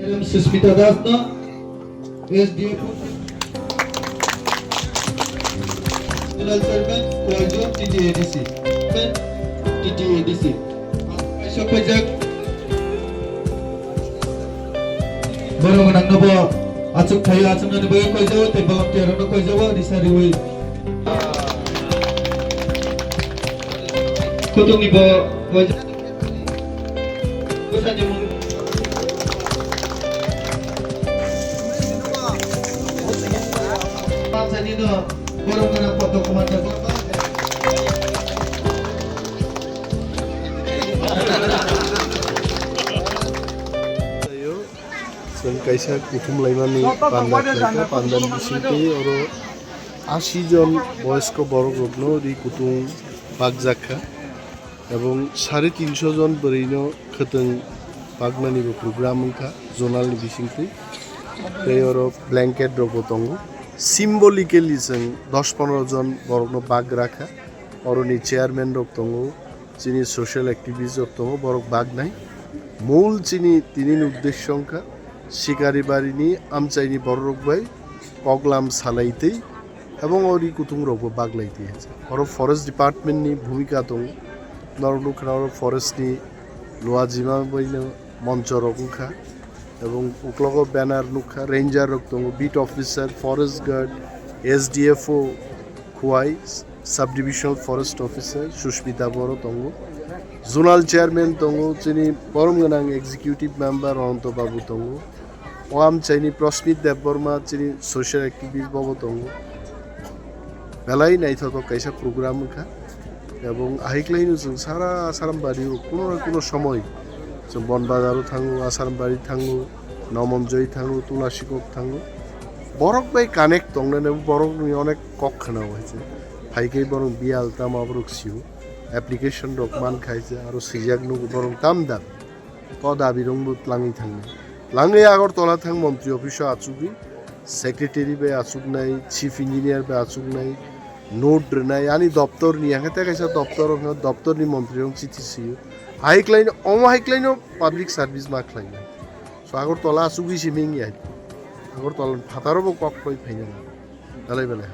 Susmita Dasna, SDF, General Servant, Cohesion, TTADC, TTADC. Aisha Pajak, Baru menang nopo, acuk kayu acuk nani bayu kau jauh, tebal tiara no kau jauh, disari wui. Kutung ni bawa wajah, kusa jemung. Dito, puro ka ng foto kumanda ko. जों कायसा कुटुम लायमानि पान्दा पान्दानि बिसिंखै आरो 80 जन बयस्क बर' ग्रुपनो रि कुटुम बागजाखा এবং 350 जन बरैनो खतों बागमानिबो प्रग्राम उनखा जनालनि बिसिंखै बे आरो ब्लेंकेट रगो दंगो सिम्बलिकली जों 10-15 जन बर'नो बाग राखा अरनि चेयारमैन रग दंगो जिनि सोशल एक्टिविस्ट रग दंगो बर'क बाग नाय मूल जिनि तिनि उद्देश्यंखा शिकारी बारिनि आमचाइनि बर'क बाय पगलाम सालाइते এবং অরি কুতুং রগো বাগলাইতে আছে আর ফরেস্ট ডিপার্টমেন্টনি ভূমিকা দं নরনুখনার ফরেস্টনি লোয়া জিমা বইনো মঞ্চ রগুখা এবং উকলগ ব্যানার নুখা রেঞ্জার রগ দं beat officer forest guard SDFO Khowai sub divisional forest officer Sushmita বড় দं জোনাল চেয়ারম্যান দं যিনি বরম গোনাं এক্সিকিউটিভ মেম্বার অনন্ত বাবু দं ওয়াম চাইনি প্রস্মিত দেববর্মা যিনি সোশ্যাল অ্যাক্টিভিস্ট বাবু দं বেলাই নাইথক কাইসা প্রোগ্রাম খা এবং আহিক্লাইনো जों সারা আসারামবাড়ি কোনো না কোনো সময় जों বনবাজারও থাঙ্গো আসারামবাড়ি থাঙ্গো নমনজয় থাঙ্গো তুলাসিকক থাঙ্গো বরক বাই কানেক্ট দংনে বরক অনেক কক্ষানা হয়েছে ফাইকেই বরং বিয়াল তাম আবরক সিউ অ্যাপ্লিকেশন রক মান খাইছে আর সিজাগনো বরং তাম দাম ত দাবি রং লাঙি থাঙ্গে লাঙে আগরতলা থাং মন্ত্রী অফিসও আচুগি सेक्रेटरी बे आचुक नाय चीफ इंजिनियर बे आचुक नाय नोट नाय आनी दफ्तर नि हांगा त्या कैसा दफ्तर नि मंत्री चिठी सियो हाइक्लाइन हाइक्लाइन पब्लिक सर्विस मा क्लाइन सो आगरतला आचुगि सिमिंग आगरतला फातारबो कक फै फैना दालाय बेला